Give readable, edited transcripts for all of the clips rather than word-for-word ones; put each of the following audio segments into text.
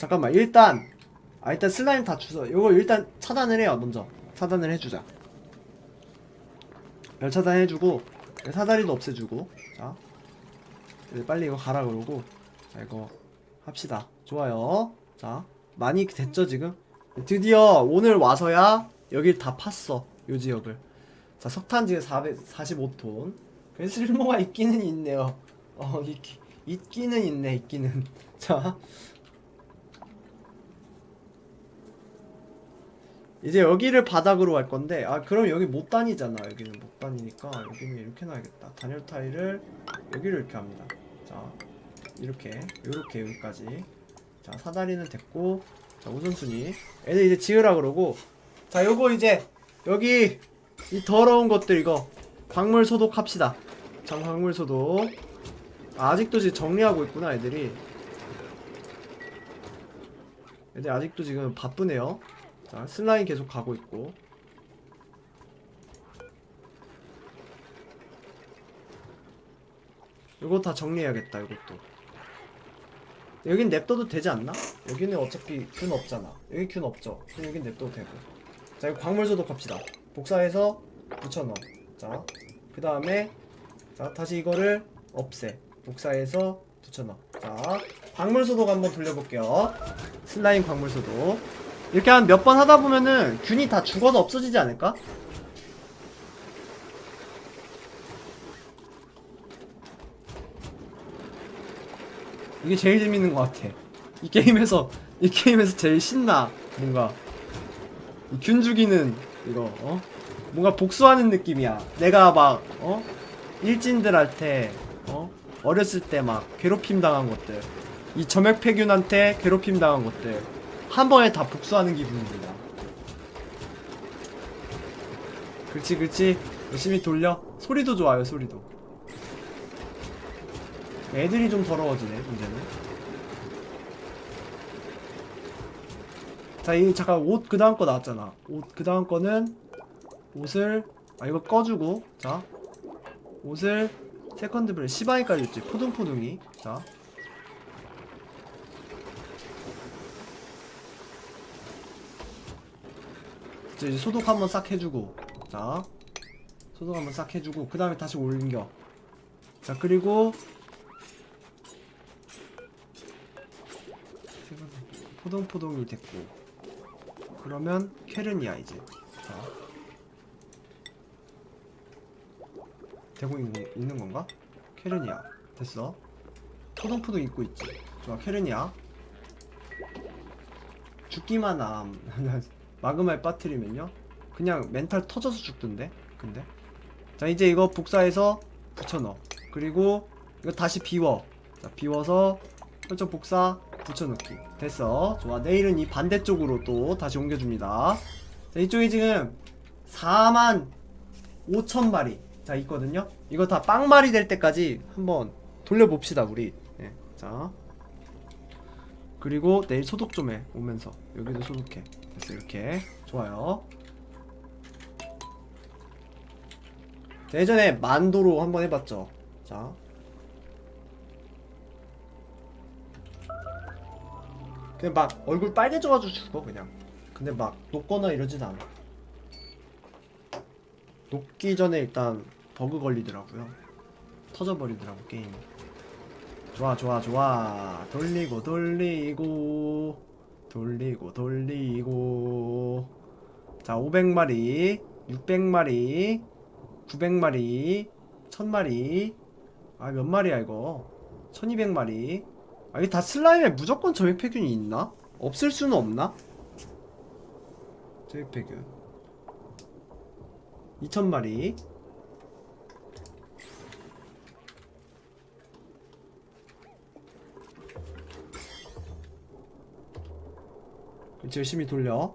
잠깐만 일단 일단 슬라임 다 주워. 요거 일단 차단을 해요. 먼저 차단을 해주자. 열 차단해주고 사다리도 없애주고. 자 이제 빨리 이거 가라 그러고. 자 이거 합시다. 좋아요. 자 많이 됐죠 지금? 드디어 오늘 와서야 여길 다 팠어. 요 지역을. 자 석탄지가 445톤. 쓸모가 있기는 있네요. 있기는 있네. 있기는. 자 이제 여기를 바닥으로 갈 건데, 그럼 여기 못 다니잖아. 여기는 못 다니니까 여기는 이렇게 놔야겠다. 단열 타일을 여기를 이렇게 합니다. 자 이렇게 요렇게 여기까지. 자 사다리는 됐고. 자 우선순위 애들 이제 지으라 그러고. 자 요거 이제 여기 이 더러운 것들 이거 광물 소독합시다. 자 광물 소독. 아직도 지금 정리하고 있구나 애들이. 애들 아직도 지금 바쁘네요. 자 슬라임 계속 가고 있고. 이거 다 정리해야겠다. 이것도 여긴 냅둬도 되지 않나? 여기는 어차피 균 없잖아. 여기 균 없죠? 그럼 여긴 냅둬도 되고. 자 이거 광물 소독합시다. 복사해서 붙여넣어. 자 그 다음에 자 다시 이거를 없애. 복사해서 붙여넣어. 자 광물 소독 한번 돌려볼게요. 슬라임 광물 소독. 이렇게 한 몇 번 하다 보면은 균이 다 죽어서 없어지지 않을까? 이게 제일 재밌는 것 같아. 이 게임에서 제일 신나. 뭔가 이 균 죽이는 이거 뭔가 복수하는 느낌이야. 내가 막 일진들한테 어렸을 때 막 괴롭힘 당한 것들, 이 점액폐균한테 괴롭힘 당한 것들 한 번에 다 복수하는 기분입니다. 그렇지 그렇지. 열심히 돌려. 소리도 좋아요. 소리도. 애들이 좀 더러워지네 문제는. 자 이 잠깐 옷 그 다음 거 나왔잖아. 옷 그 다음 거는 옷을 이거 꺼주고. 자 옷을 세컨드 브레 시바이까지 줬지. 포동포동이. 자 이제 소독 한번 싹 해주고. 자 소독 한번 싹 해주고 그 다음에 다시 옮겨. 자 그리고 포동포동이 됐고. 그러면 캐른이야 이제. 자 되고 있는 건가? 캐른이야. 됐어. 포동포동 입고 있지. 좋아 캐른이야. 죽기만 함. 마그마에 빠뜨리면요 그냥 멘탈 터져서 죽던데. 근데 자 이제 이거 복사해서 붙여넣어. 그리고 이거 다시 비워. 자 비워서 설정 복사 붙여넣기. 됐어. 좋아. 내일은 이 반대쪽으로 또 다시 옮겨줍니다. 자 이쪽에 지금 45,000마리 자 있거든요. 이거 다 빵말이 될 때까지 한번 돌려봅시다 우리. 네. 자 그리고 내일 소독 좀 해. 오면서 여기도 소독해. 됐어. 이렇게 좋아요. 예전에 만도로 한번 해봤죠. 자 그냥 막 얼굴 빨개져가지고 죽어 그냥. 근데 막 녹거나 이러진 않아. 녹기 전에 일단 버그 걸리더라고요. 터져버리더라고 게임이. 좋아 좋아 좋아. 돌리고 돌리고 돌리고 돌리고. 자 500마리 600마리 900마리 1000마리. 몇 마리야 이거. 1200마리. 이게 다 슬라임에 무조건 점액폐균이 있나? 없을 수는 없나? 점액폐균 2000마리. 그렇지 열심히 돌려.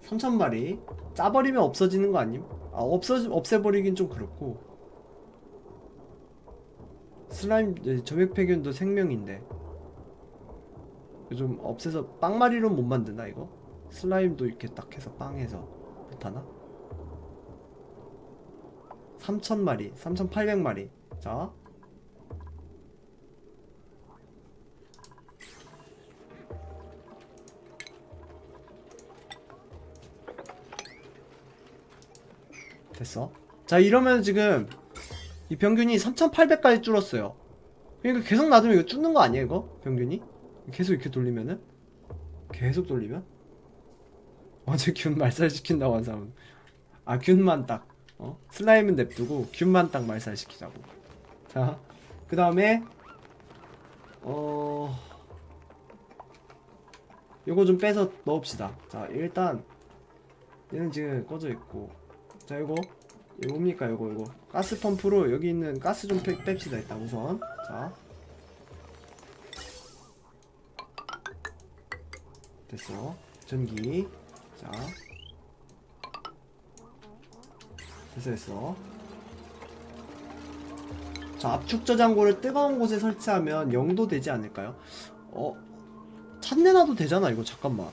3000마리. 짜버리면 없어지는 거 아님? 없애버리긴 좀 그렇고. 슬라임 점액폐균도 생명인데 좀 없애서 빵마리로 못 만드나 이거? 슬라임도 이렇게 딱 해서 빵해서 못하나? 3000마리 3800마리. 자 됐어. 자, 이러면 지금 이 병균이 3800까지 줄었어요. 그러니까 계속 놔두면 이거 줄는 거 아니야, 이거? 병균이? 계속 이렇게 돌리면은? 계속 돌리면? 어제 균 말살시킨다고 한 사람은. 아, 균만 딱. 슬라임은 냅두고 균만 딱 말살시키자고. 자, 그 다음에 요거 좀 빼서 넣읍시다. 자, 일단 얘는 지금 꺼져 있고, 자, 요거 뭡니까? 요거 가스 펌프로 여기 있는 가스 좀 뺍시다. 일단 우선. 자, 됐어. 전기. 자, 됐어. 자, 압축 저장고를 뜨거운 곳에 설치하면 0도 되지 않을까요? 찬내나도 되잖아, 이거. 잠깐만.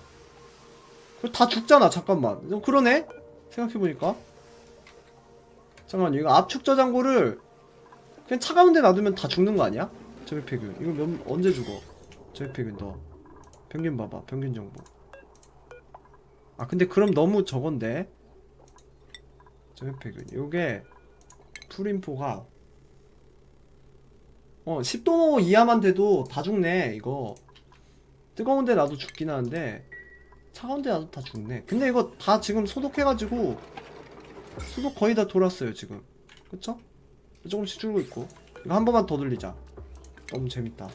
다 죽잖아. 잠깐만. 그러네? 생각해보니까. 잠깐만, 이거 압축 저장고를 그냥 차가운 데 놔두면 다 죽는 거 아니야? 저격폐균. 이거 언제 죽어? 저격폐균 너. 평균 봐봐. 평균 정보. 아, 근데 그럼 너무 저건데? 저격폐균. 요게 풀인포가 10도 이하만 돼도 다 죽네. 이거 뜨거운 데 놔도 죽긴 하는데 차가운 데 놔도 다 죽네. 근데 이거 다 지금 소독해가지고 소독 거의 다 돌았어요 지금. 그쵸? 조금씩 줄고 있고. 이거 한 번만 더 돌리자. 너무 재밌다.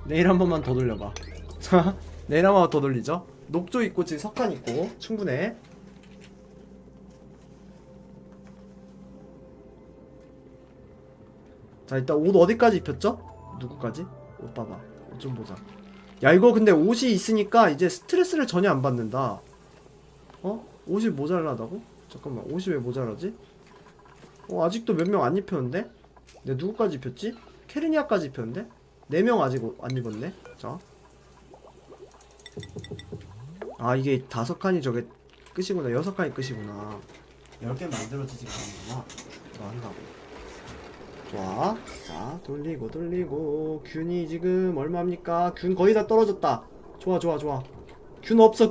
내일 한 번만 더 돌려봐. 자, 내일 한 번만 더 돌리죠. 녹조 있고 지금 석탄 있고 충분해. 자, 일단 옷 어디까지 입혔죠? 누구까지? 옷 봐봐. 옷 좀 보자. 야, 이거 근데 옷이 있으니까 이제 스트레스를 전혀 안 받는다. 옷이 모자라다고? 잠깐만, 옷이 왜 모자라지? 아직도 몇 명 안 입혔는데? 내가 누구까지 입혔지? 케르니아까지 입혔는데? 4명 아직 안 입었네? 자. 아, 이게 5칸이 저게 끝이구나. 6칸이 끝이구나. 10개 만들어지지 않는구나. 이거 한다고. 좋아. 자, 돌리고. 균이 지금 얼마입니까? 균 거의 다 떨어졌다. 좋아. 균 없어.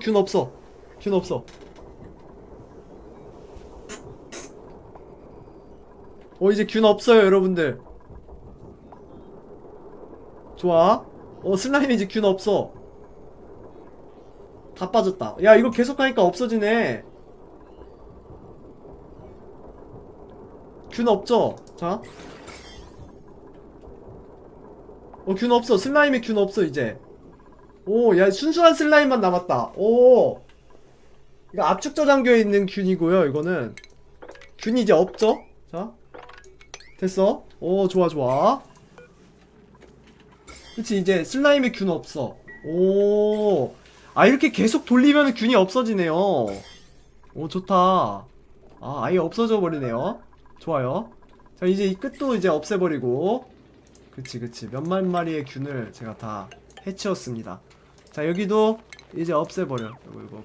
이제 균 없어요, 여러분들. 좋아. 슬라임이 이제 균 없어. 다 빠졌다. 야, 이거 계속 하니까 없어지네. 균 없죠? 자. 균 없어. 슬라임이 균 없어, 이제. 야, 순수한 슬라임만 남았다. 이거 압축 저장교에 있는 균이고요, 이거는. 균이 이제 없죠? 자. 됐어. 좋아. 그치, 이제 슬라임에 균 없어. 이렇게 계속 돌리면 균이 없어지네요. 좋다. 아예 없어져 버리네요. 좋아요. 자, 이제 이 끝도 이제 없애버리고. 그치. 몇만 마리의 균을 제가 다 해치웠습니다. 자, 여기도 이제 없애버려. 이거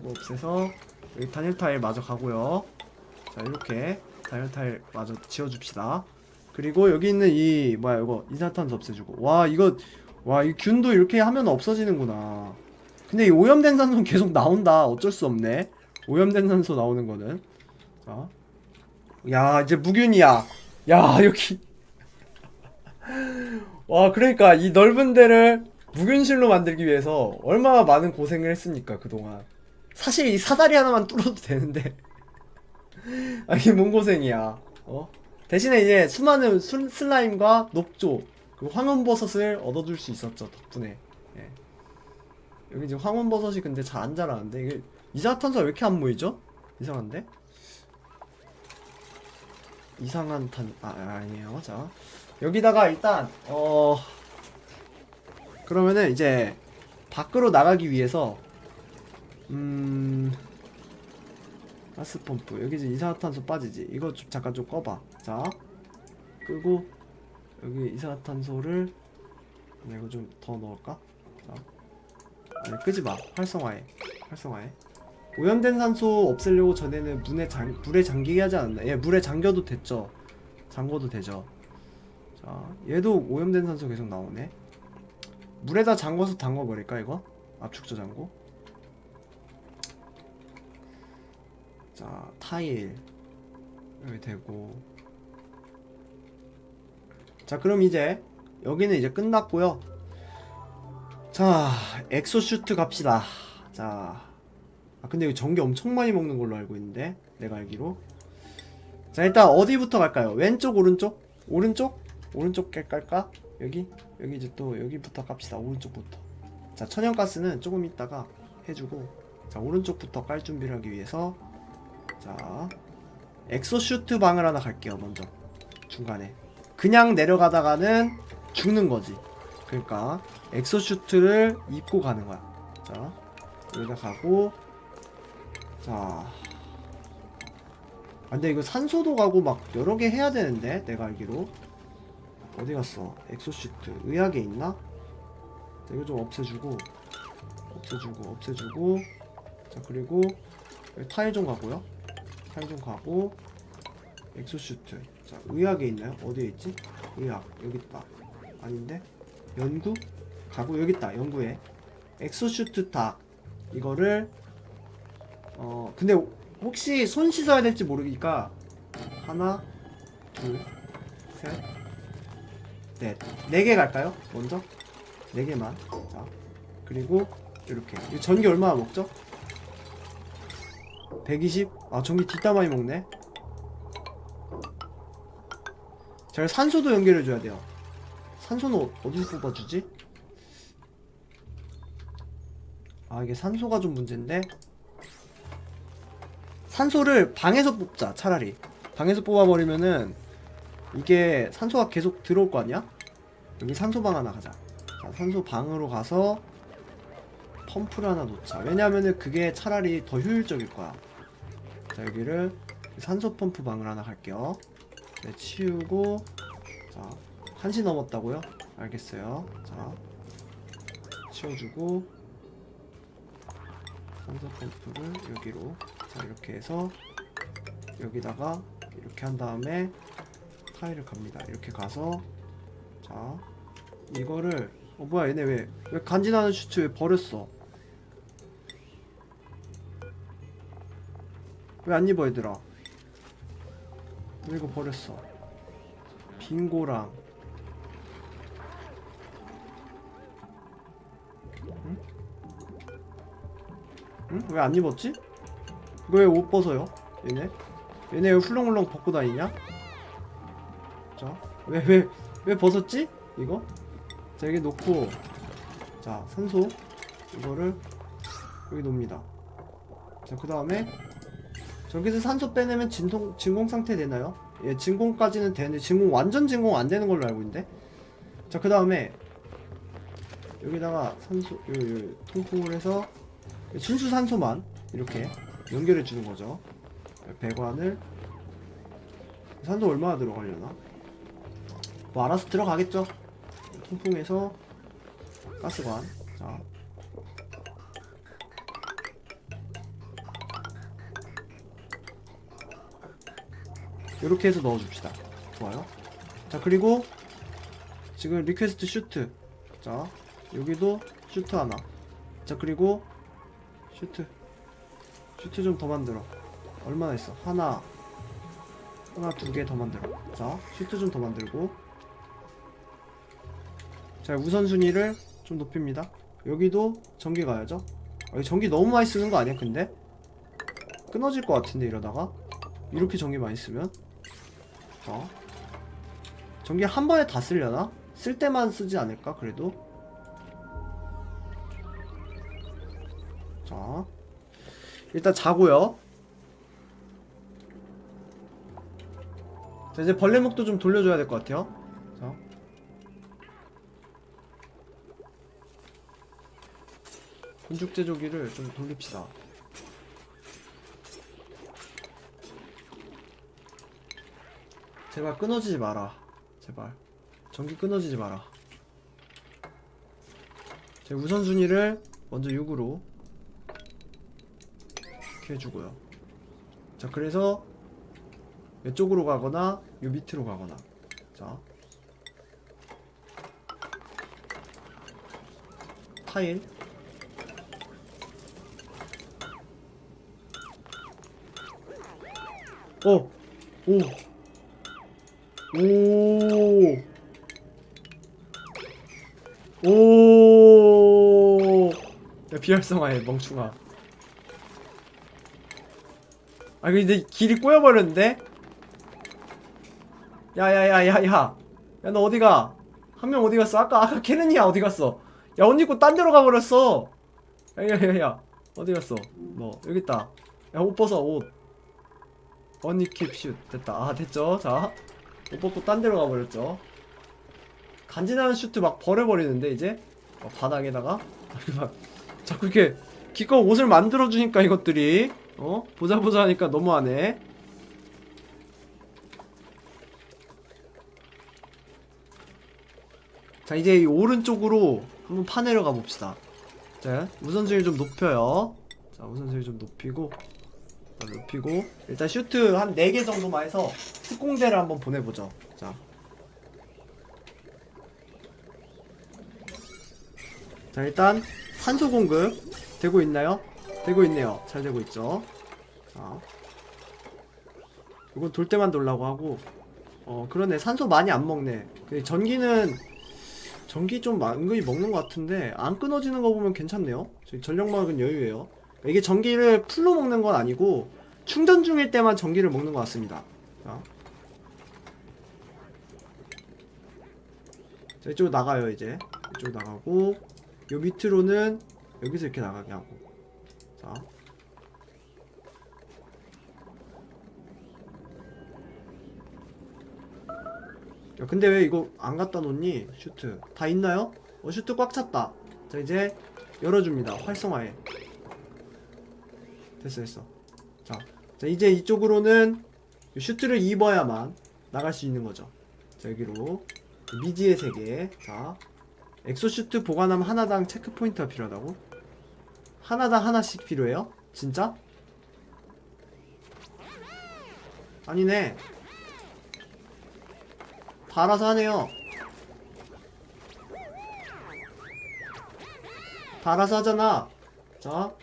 없애서 여기 단일 타일 마저 가고요. 자, 이렇게 단일 타일 마저 지어줍시다. 그리고 여기 있는 이 이거 이산탄소 없애주고. 이 균도 이렇게 하면 없어지는구나. 근데 이 오염된 산소는 계속 나온다. 어쩔 수 없네. 오염된 산소 나오는 거는. 자, 야, 이제 무균이야. 야, 여기. 그러니까 이 넓은 데를 무균실로 만들기 위해서 얼마나 많은 고생을 했습니까, 그동안. 사실 이 사다리 하나만 뚫어도 되는데. 이게 뭔 고생이야. 대신에 이제 수많은 슬라임과 녹조, 그 황혼버섯을 얻어줄 수 있었죠, 덕분에. 예. 여기 지금 황혼버섯이 근데 잘 안 자라는데, 이게 이산화탄소가 왜 이렇게 안 모이죠? 이상한데? 이상한 아니에요. 자, 여기다가 일단 그러면은 이제 밖으로 나가기 위해서 가스펌프 여기 이제 이산화탄소 빠지지. 이거 잠깐 좀 꺼봐. 자, 끄고 여기 이산화탄소를 이거 좀 더 넣을까? 자, 아니, 끄지마. 활성화해. 오염된 산소 없애려고 전에는 물에 잠기게 하지 않았나? 예, 물에 잠겨도 됐죠. 잠궈도 되죠. 자, 얘도 오염된 산소 계속 나오네. 물에다 잠궈서 담궈버릴까 이거? 압축 저장고. 자 타일 여기 되고. 자 그럼 이제 여기는 이제 끝났고요. 자 엑소슈트 갑시다. 자 근데 여기 전기 엄청 많이 먹는 걸로 알고 있는데 내가 알기로. 자 일단 어디부터 갈까요? 왼쪽 오른쪽? 오른쪽? 오른쪽 깔까? 여기 이제 또 여기부터 깝시다. 오른쪽부터. 자 천연가스는 조금 있다가 해주고, 자 오른쪽부터 깔 준비를 하기 위해서 자 엑소슈트 방을 하나 갈게요. 먼저 중간에 그냥 내려가다가는 죽는 거지. 그러니까 엑소슈트를 입고 가는 거야. 자 여기다 가고. 자 근데 이거 산소도 가고 막 여러 개 해야 되는데 내가 알기로. 어디 갔어? 엑소슈트 의학에 있나? 자, 이거 좀 없애주고. 자 그리고 여기 타일 좀 가고요. 타일 좀 가고. 엑소슈트. 자 의학에 있나요? 어디에 있지? 의학 여기 있다. 아닌데? 연구? 가고 여기 있다. 연구에 엑소슈트 탁. 이거를 근데 혹시 손 씻어야 될지 모르니까 하나 둘 셋 넷 4개 갈까요? 먼저 4개만. 자 그리고 이렇게. 이 전기 얼마나 먹죠? 120? 아 전기 뒷다 많이 먹네. 자 산소도 연결해줘야 돼요. 산소는 어디서 뽑아주지? 아 이게 산소가 좀 문제인데. 산소를 방에서 뽑자. 차라리 방에서 뽑아버리면은 이게 산소가 계속 들어올 거 아니야? 여기 산소방 하나 가자. 자 산소방으로 가서 펌프를 하나 놓자. 왜냐면은 그게 차라리 더 효율적일 거야. 자 여기를 산소 펌프 방을 하나 갈게요. 네 치우고. 자 1시 넘었다고요? 알겠어요. 자 치워주고 산소 펌프를 여기로. 자 이렇게 해서 여기다가 이렇게 한 다음에 타일을 갑니다. 이렇게 가서 자 이거를 뭐야 얘네 왜 간지나는 슈트 왜 버렸어? 왜 안 입어 얘들아? 왜 이거 버렸어? 빙고랑 응? 응? 왜 안 입었지? 이거 왜 옷 벗어요? 얘네 왜 훌렁훌렁 벗고 다니냐? 자 왜 벗었지? 이거? 자 여기 놓고. 자 산소 이거를 여기 놓습니다. 자 그 다음에 저기서 산소 빼내면 진공 상태 되나요? 예 진공까지는 되는데 완전 진공 안 되는 걸로 알고 있는데. 자 그 다음에 여기다가 산소 요 통풍을 해서 순수 산소만 이렇게 연결해 주는 거죠. 배관을. 산소 얼마나 들어가려나? 뭐 알아서 들어가겠죠. 통풍해서 가스관. 자 이렇게 해서 넣어줍시다. 좋아요. 자 그리고 지금 리퀘스트 슈트. 자 여기도 슈트 하나. 자 그리고 슈트 좀 더 만들어. 얼마나 있어? 하나 2개 더 만들어. 자 슈트 좀 더 만들고. 자 우선순위를 좀 높입니다. 여기도 전기 가야죠. 여기 전기 너무 많이 쓰는 거 아니야? 근데 끊어질 것 같은데 이러다가 이렇게 전기 많이 쓰면. 자 전기 한 번에 다 쓰려나? 쓸 때만 쓰지 않을까 그래도. 자 일단 자고요. 자 이제 벌레목도 좀 돌려줘야 될 것 같아요. 자 건축 제조기를 좀 돌립시다. 제발 끊어지지 마라. 제발 전기 끊어지지 마라. 제 우선순위를 먼저 6으로 이렇게 해주고요. 자 그래서 이쪽으로 가거나 요 밑으로 가거나. 자 타일. 오! 오! 오! 야, 비활성화해, 멍충아. 아, 근데 길이 꼬여버렸는데? 야야야야야, 야 너 어디가? 한 명 어디 갔어? 아까 케넨이야 어디 갔어? 야, 옷 입고 딴 데로 가버렸어. 야야야야, 어디 갔어? 너 여기 있다. 야, 옷 벗어. 옷 언니킵 슛. 됐다. 아, 됐죠. 자, 옷 벗고 딴 데로 가버렸죠. 간지나는 슈트 막 버려버리는데 이제 바닥에다가 막 자꾸 이렇게 기껏 옷을 만들어주니까 이것들이 보자 하니까 너무하네. 자, 이제 이 오른쪽으로 한번 파내려 가봅시다. 자, 우선순위 좀 높여요. 자, 우선순위 좀 높이고 일단 슈트 한 4개 정도만 해서 특공대를 한번 보내보죠. 자, 일단 산소 공급 되고 있나요? 되고 있네요. 잘 되고 있죠. 자, 이건 돌 때만 돌라고 하고. 그러네. 산소 많이 안 먹네. 전기 좀 은근히 먹는 것 같은데 안 끊어지는 거 보면 괜찮네요. 전력막은 여유예요. 이게 전기를 풀로 먹는 건 아니고 충전 중일 때만 전기를 먹는 것 같습니다. 자, 이쪽으로 나가요. 이제 이쪽으로 나가고 요 밑으로는 여기서 이렇게 나가게 하고. 자, 야, 근데 왜 이거 안 갖다 놓니? 슈트 다 있나요? 슈트 꽉 찼다. 자, 이제 열어줍니다. 활성화해. 됐어. 자, 이제 이쪽으로는 슈트를 입어야만 나갈 수 있는 거죠. 자, 여기로 미지의 세계. 자, 엑소슈트 보관하면 하나당 체크포인트가 필요하다고? 하나당 하나씩 필요해요? 진짜? 아니네. 다 알아서 하네요. 다 알아서 하잖아. 자,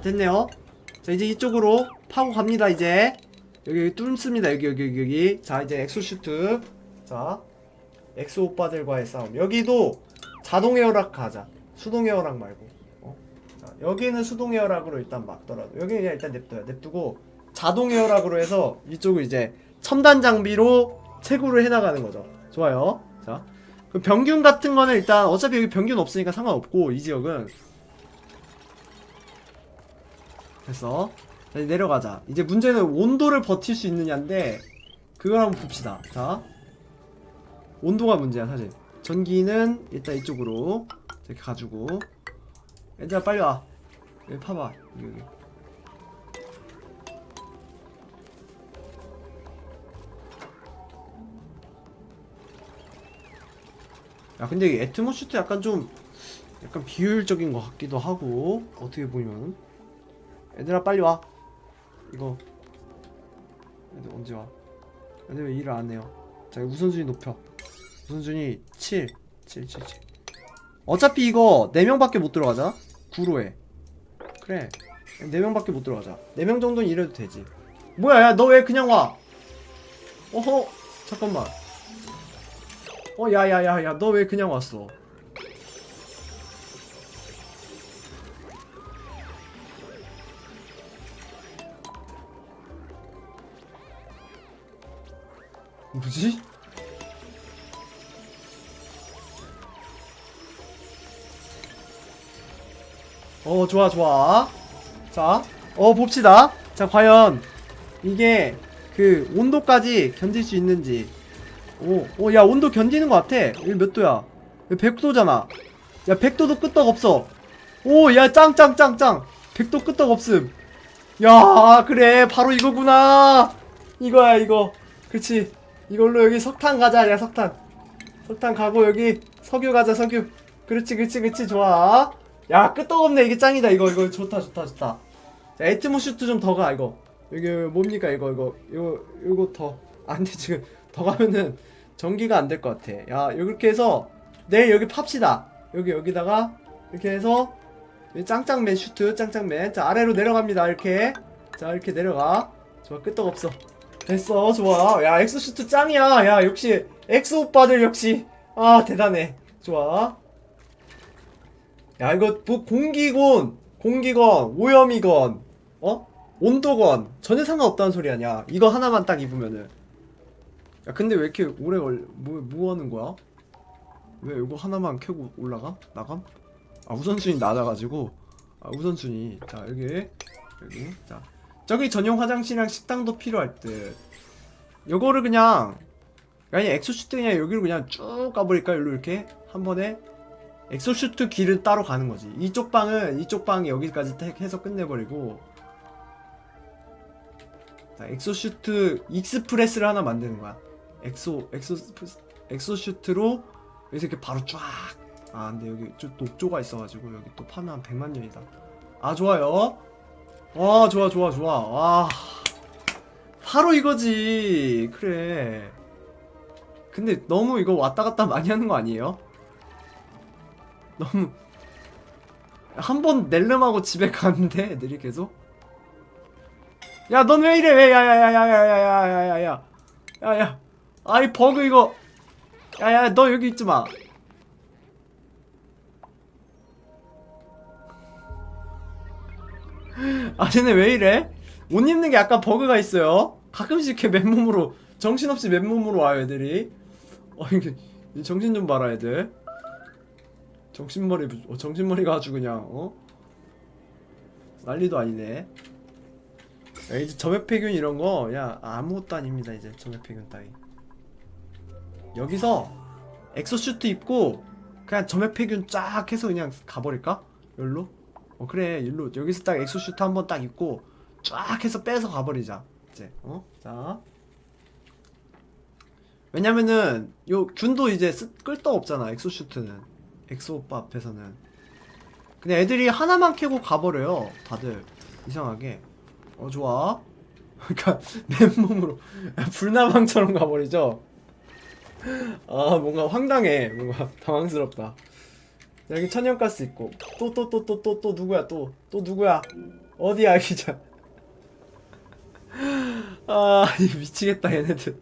됐네요. 자, 이제 이쪽으로 파고 갑니다. 이제 여기 뚫습니다. 여기. 자, 이제 엑소슈트. 자, 엑소 오빠들과의 싸움. 여기도 자동 에어락 가자. 수동 에어락 말고. 자, 여기는 수동 에어락으로 일단 막더라도 여기는 그냥 일단 냅두고 자동 에어락으로 해서 이쪽을 이제 첨단 장비로 채굴을 해나가는 거죠. 좋아요. 자, 그 병균 같은 거는 일단 어차피 여기 병균 없으니까 상관없고 이 지역은. 됐어. 자, 이제 내려가자. 이제 문제는 온도를 버틸 수 있느냐인데 그걸 한번 봅시다. 자, 온도가 문제야 사실. 전기는 일단 이쪽으로 이렇게 가지고. 얘들아 빨리 와. 여기 파봐. 여기. 야, 근데 이 애트모슈트 약간 비효율적인 것 같기도 하고. 어떻게 보면. 얘들아 빨리 와. 이거 애들 언제 와? 애들 왜 일을 안 해요? 자, 우선순위 높여. 우선순위 7. 어차피 이거 4명밖에 못 들어가잖아? 9로 해. 그래, 4명밖에 못 들어가자. 4명 정도는 이래도 되지. 뭐야, 야, 너 왜 그냥 와? 어허, 잠깐만. 야야야야, 너 왜 그냥 왔어? 뭐지? 좋아. 자, 봅시다. 자, 과연 이게 그 온도까지 견딜 수 있는지. 야, 온도 견디는 것 같아. 여기 몇 도야? 여기 100도잖아. 야, 100도도 끄떡 없어. 야, 짱. 100도 끄떡 없음. 야, 그래, 바로 이거구나. 이거야, 이거. 그렇지. 이걸로 여기 석탄 가자. 야, 석탄 가고 여기 석유 가자. 석유. 그렇지. 좋아. 야, 끄떡없네. 이게 짱이다. 이거 좋다. 자, 애트모슈트 좀 더 가. 이거 여기 뭡니까? 이거 더. 안돼. 지금 더 가면은 전기가 안 될 것 같아. 야, 이렇게 해서 내일 여기 팝시다. 여기다가 이렇게 해서 짱짱맨 슈트, 짱짱맨. 자, 아래로 내려갑니다. 이렇게. 자, 이렇게 내려가. 좋아, 끄떡없어. 됐어, 좋아. 야, 엑소 슈트 짱이야. 야, 역시 엑소 오빠들 역시. 아, 대단해. 좋아. 야, 이거 뭐 공기건, 오염이건, 온도건 전혀 상관없다는 소리 아니야. 이거 하나만 딱 입으면은. 야, 근데 왜 이렇게 오래 뭐 하는 거야? 왜 이거 하나만 켜고 올라가? 나감? 아, 우선순위 낮아가지고. 아, 우선순위. 자, 여기. 자, 저기 전용 화장실이랑 식당도 필요할 듯. 요거를 그냥 아니 엑소슈트 그냥 여기로 그냥 쭉 가버릴까? 일로 이렇게 한 번에 엑소슈트 길을 따로 가는 거지. 이쪽 방 여기까지 해서 끝내버리고. 자, 엑소슈트 익스프레스를 하나 만드는 거야. 엑소슈트로 여기서 이렇게 바로 쫙. 아, 근데 여기 좀 녹조가 있어가지고 여기 또 파면 한 100만 년이다. 아, 좋아요. 아, 좋아. 와, 바로 이거지. 그래. 근데 너무 이거 왔다 갔다 많이 하는 거 아니에요? 너무 한 번 낼름하고 집에 가는데 애들이 계속. 야, 넌 왜 이래? 왜? 야야야야야야야야야야야. 아이 버그 이거. 야야, 너 여기 있지 마. 아, 쟤네 왜 이래? 옷 입는 게 약간 버그가 있어요. 가끔씩 이렇게 맨몸으로 정신없이 맨몸으로 와요 애들이. 이게 정신 좀 봐라 애들. 정신머리가 아주 그냥 난리도 아니네. 야, 이제 점액폐균 이런거 야 아무것도 아닙니다. 이제 점액폐균 따위. 여기서 엑소슈트 입고 그냥 점액폐균 쫙 해서 그냥 가버릴까? 여기로? 그래 일로. 여기서 딱 엑소슈트 한번 딱 입고 쫙 해서 빼서 가버리자 이제. 자, 왜냐면은 요 균도 이제 끌데 없잖아. 엑소슈트는 엑소 오빠 앞에서는 그냥 애들이 하나만 캐고 가버려요 다들 이상하게. 좋아. 그니까 맨몸으로 불나방처럼 가버리죠. 아, 뭔가 황당해. 뭔가 당황스럽다. 여기 천연가스 있고 또 누구야? 또 누구야? 어디야 기자. 아, 미치겠다 얘네들.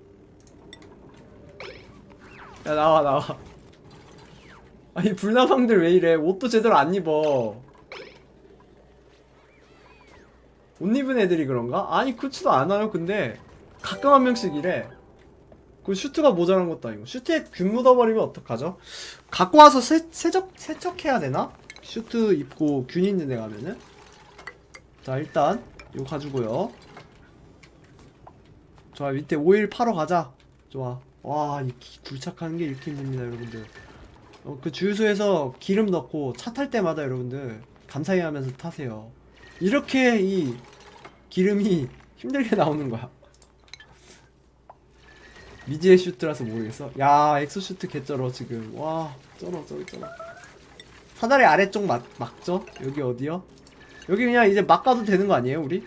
야, 나와. 아니, 불나방들 왜 이래? 옷도 제대로 안 입어. 옷 입은 애들이 그런가? 아니, 그렇지도 않아요. 근데 가끔 한 명씩 이래. 그 슈트가 모자란 것도 아니고. 슈트에 균 묻어버리면 어떡하죠? 갖고 와서 세척해야 되나? 슈트 입고 균 있는 데 가면은. 자, 일단 이거 가지고요. 좋아, 밑에 오일 파러 가자. 좋아. 와, 이 굴착하는 게 이렇게 힘듭니다 여러분들. 그 주유소에서 기름 넣고 차 탈 때마다 여러분들 감사히 하면서 타세요. 이렇게 이 기름이 힘들게 나오는 거야. 미지의 슈트라서 모르겠어. 야, 엑소 슈트 개쩔어 지금. 와, 쩔어. 사다리 아래쪽 막죠? 여기 어디요? 여기 그냥 이제 막 가도 되는 거 아니에요 우리?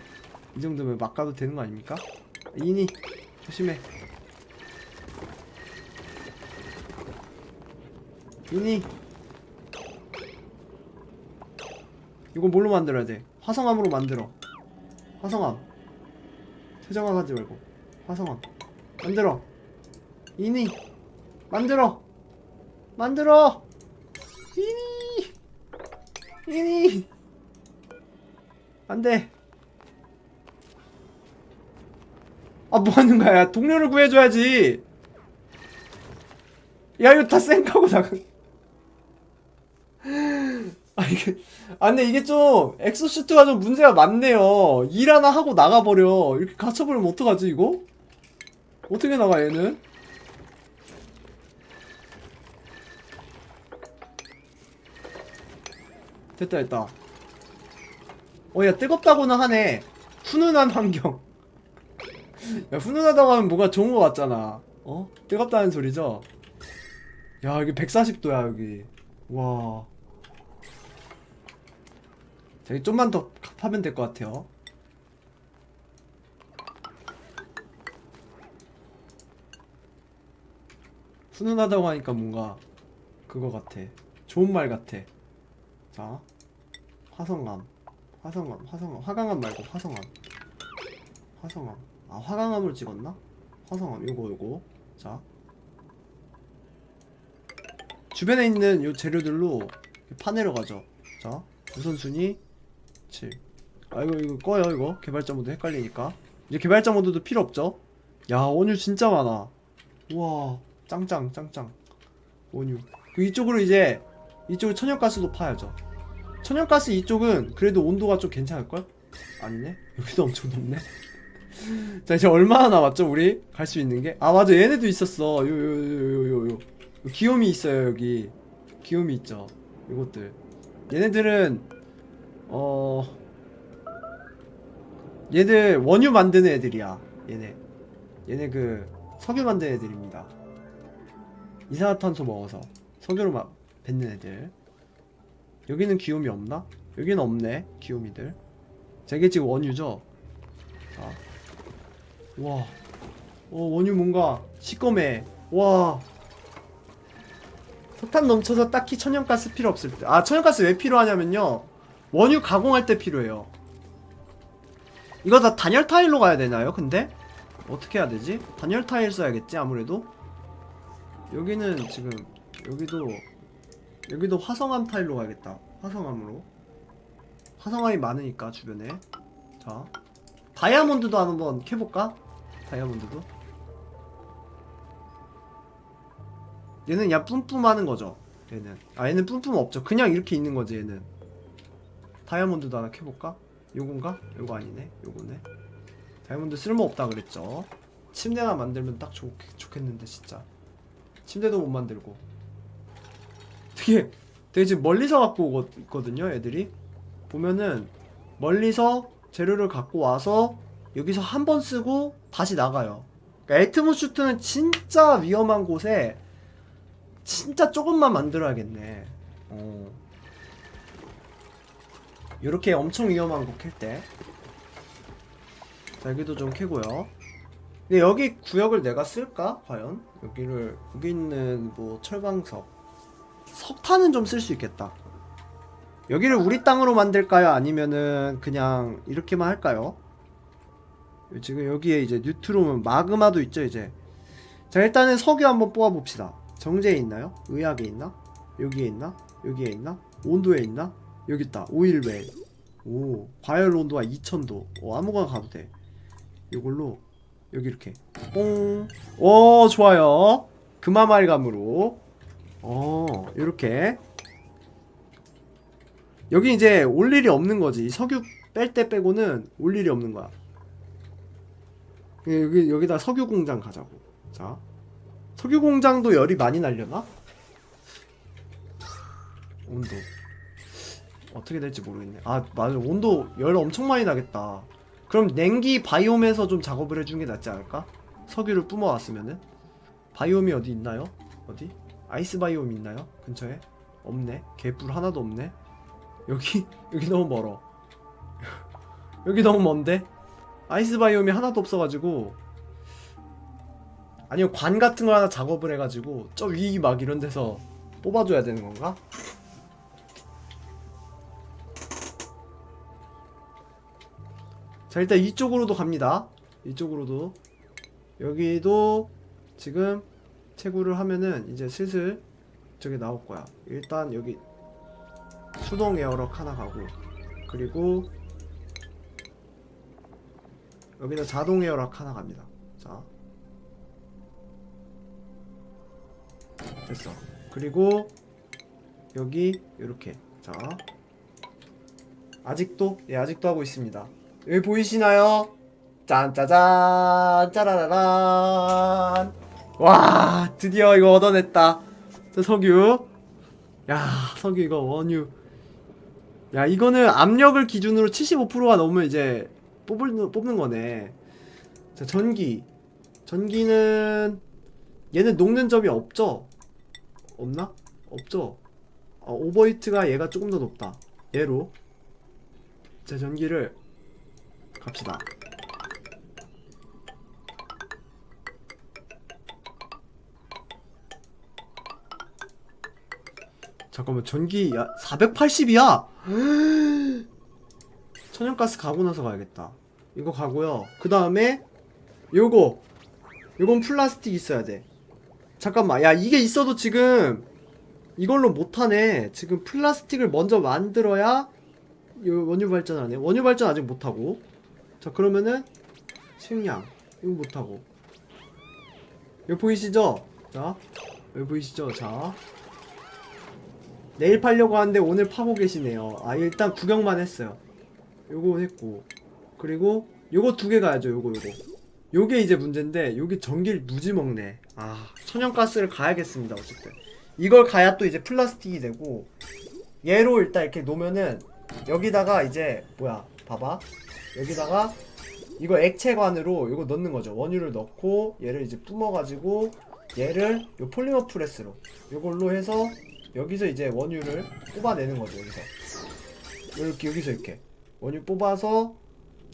이 정도면 막 가도 되는 거 아닙니까? 이니 조심해. 이니 이거 뭘로 만들어야 돼? 화성암으로 만들어. 화성암. 퇴장암 하지 말고 화성암 만들어. 이니 만들어. 이니 안돼. 아, 뭐하는 거야? 동료를 구해줘야지. 야, 이거 다 쌩까고 나가. 근데 이게 좀 엑소슈트가 좀 문제가 많네요. 일 하나 하고 나가버려. 이렇게 갇혀버리면 어떡하지 이거? 어떻게 나가 얘는? 됐다. 야, 뜨겁다고는 하네. 훈훈한 환경. 야, 훈훈하다고 하면 뭐가 좋은 거 같잖아. 뜨겁다는 소리죠? 야, 여기 140도야 여기. 와, 저기 좀만 더 파면 될 것 같아요. 훈훈하다고 하니까 뭔가 그거 같아. 좋은 말 같아. 자, 화성암. 화강암 말고 화성암. 아, 화강암을 찍었나? 화성암, 요거. 자, 주변에 있는 요 재료들로 파내러 가죠. 자, 우선순위 7. 아, 이거 꺼요. 이거 개발자 모드 헷갈리니까. 이제 개발자 모드도 필요 없죠. 야, 원유 진짜 많아. 우와, 짱짱 원유. 그 이쪽으로 이제 이쪽으로 천연가스도 파야죠. 천연가스 이쪽은 그래도 온도가 좀 괜찮을걸? 아니네? 여기도 엄청 높네. 자, 이제 얼마나 남았죠 우리? 갈 수 있는게? 아, 맞아, 얘네도 있었어. 요 기욤이 있어요. 여기 기욤이 있죠. 이것들 얘네들은 얘들 원유 만드는 애들이야. 얘네 그 석유 만드는 애들입니다. 이산화탄소 먹어서 석유로 막 뱉는 애들. 여기는 기욤이 없나? 여기는 없네, 기욤이들. 자, 이게 지금 원유죠? 자, 와, 원유 뭔가 시꺼매. 와, 석탄 넘쳐서 딱히 천연가스 필요 없을 때. 아, 천연가스 왜 필요하냐면요, 원유 가공할 때 필요해요. 이거 다 단열 타일로 가야 되나요? 근데 어떻게 해야 되지? 단열 타일 써야겠지 아무래도. 여기는 지금 여기도 화성암 타일로 가야겠다. 화성암으로. 화성암이 많으니까 주변에. 자, 다이아몬드도 한번 캐볼까? 다이아몬드도. 얘는 그냥 뿜뿜 하는 거죠. 얘는 뿜뿜 없죠. 그냥 이렇게 있는 거지 얘는. 다이아몬드도 하나 캐볼까? 요건가? 요거 아니네. 요거네. 다이아몬드 쓸모없다 그랬죠. 침대나 만들면 딱 좋겠는데 진짜. 침대도 못 만들고. 되게 지금 멀리서 갖고 오거든요 애들이. 보면은 멀리서 재료를 갖고 와서 여기서 한 번 쓰고 다시 나가요. 그러니까 애트모슈트는 진짜 위험한 곳에 진짜 조금만 만들어야겠네. 요렇게 엄청 위험한 곳 캘 때. 자, 여기도 좀 캐고요. 근데 여기 구역을 내가 쓸까? 과연? 여기 있는 뭐 철광석, 석탄은 좀 쓸 수 있겠다. 여기를 우리 땅으로 만들까요? 아니면은 그냥 이렇게만 할까요? 지금 여기에 이제 뉴트롬은 마그마도 있죠 이제. 자, 일단은 석유 한번 뽑아봅시다. 정제에 있나요? 의학에 있나? 여기에 있나? 여기에 있나? 온도에 있나? 여기 있다. 오일웰. 오, 과열 온도가 2000도. 아무거나 가도 돼. 이걸로 여기 이렇게 뽕. 오, 좋아요. 금화말감으로. 요렇게. 여기 이제 올 일이 없는 거지. 석유 뺄 때 빼고는 올 일이 없는 거야. 여기다 석유 공장 가자고. 자, 석유 공장도 열이 많이 날려나? 온도 어떻게 될지 모르겠네. 아, 맞아. 온도 열 엄청 많이 나겠다. 그럼 냉기 바이옴에서 좀 작업을 해주는 게 낫지 않을까? 석유를 뿜어왔으면은. 바이옴이 어디 있나요? 어디? 아이스 바이옴 있나요? 근처에? 없네. 개뿔 하나도 없네. 여기 너무 멀어. 여기 너무 먼데? 아이스 바이옴이 하나도 없어가지고. 아니면 관 같은 걸 하나 작업을 해가지고 저 위 막 이런 데서 뽑아줘야 되는 건가? 자, 일단 이쪽으로도 갑니다. 이쪽으로도. 여기도 지금 채굴을 하면은 이제 슬슬 저기 나올 거야. 일단 여기 수동 에어럭 하나 가고, 그리고 여기는 자동 에어락 하나 갑니다. 자, 됐어. 그리고 여기 요렇게. 자, 아직도 하고 있습니다. 여기 보이시나요? 짠짜잔 짜라라란. 와, 드디어 이거 얻어냈다. 저 석유. 야, 석유 이거 원유. 야, 이거는 압력을 기준으로 75%가 넘으면 이제 뽑는 거네. 자, 전기는 얘는 녹는 점이 없죠? 없나? 없죠? 오버히트가 얘가 조금 더 높다. 얘로. 자, 전기를 갑시다. 잠깐만 전기 야 480이야. 천연가스 가고 나서 가야겠다. 이거 가고요. 그 다음에 요건 플라스틱 있어야 돼. 잠깐만 야 이게 있어도 지금 이걸로 못하네. 지금 플라스틱을 먼저 만들어야 요 원유 발전을 하네. 원유 발전 아직 못하고. 자 그러면은 식량 이거 못하고. 여기 보이시죠? 자 여기 보이시죠? 자 내일 팔려고 하는데 오늘 파고 계시네요. 아 일단 구경만 했어요. 요거 했고 그리고 요거 두 개 가야죠. 요거 요게 이제 문제인데 요게 전기를 무지 먹네. 아 천연가스를 가야겠습니다. 어쨌든 이걸 가야 또 이제 플라스틱이 되고 얘로 일단 이렇게 놓으면은 여기다가 이제 뭐야 봐봐 여기다가 이거 액체관으로 이거 넣는 거죠. 원유를 넣고 얘를 이제 뿜어가지고 얘를 요 폴리머 프레스로 요걸로 해서 여기서 이제 원유를 뽑아내는 거죠. 여기서 이렇게 원유 뽑아서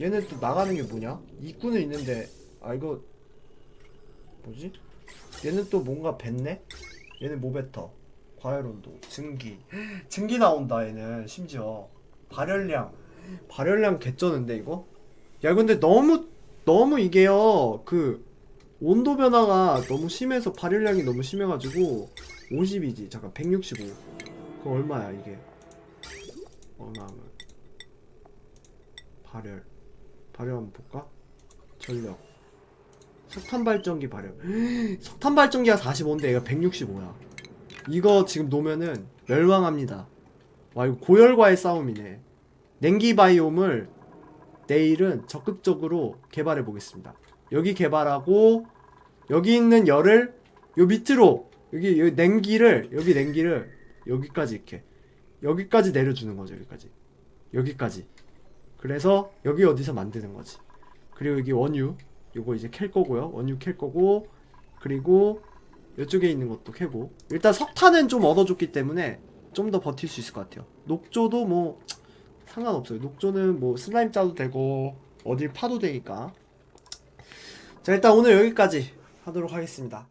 얘는 또 나가는 게 뭐냐? 입구는 있는데 아 이거 뭐지? 얘는 또 뭔가 뱉네? 얘는 뭐 뱉어? 과열온도, 증기 나온다 얘는. 심지어 발열량 개쩌는데 이거? 야 근데 너무 이게요 그 온도 변화가 너무 심해서 발열량이 너무 심해가지고 50이지. 잠깐 165 그거 얼마야 이게? 나면 발열 한번 볼까? 전력 석탄발전기 발열 석탄발전기가 45인데 얘가 165야 이거 지금 놓으면은 멸망합니다. 와 이거 고열과의 싸움이네. 냉기 바이옴을 내일은 적극적으로 개발해 보겠습니다. 여기 개발하고 여기 있는 열을 요 밑으로 여기 냉기를 여기까지 이렇게 여기까지 내려주는 거죠. 여기까지 그래서 여기 어디서 만드는 거지. 그리고 여기 원유 요거 이제 캘 거고요. 원유 캘 거고 그리고 이쪽에 있는 것도 캐고 일단 석탄은 좀 얻어줬기 때문에 좀 더 버틸 수 있을 것 같아요. 녹조도 뭐 상관없어요. 녹조는 뭐 슬라임 짜도 되고 어딜 파도 되니까. 자 일단 오늘 여기까지 하도록 하겠습니다.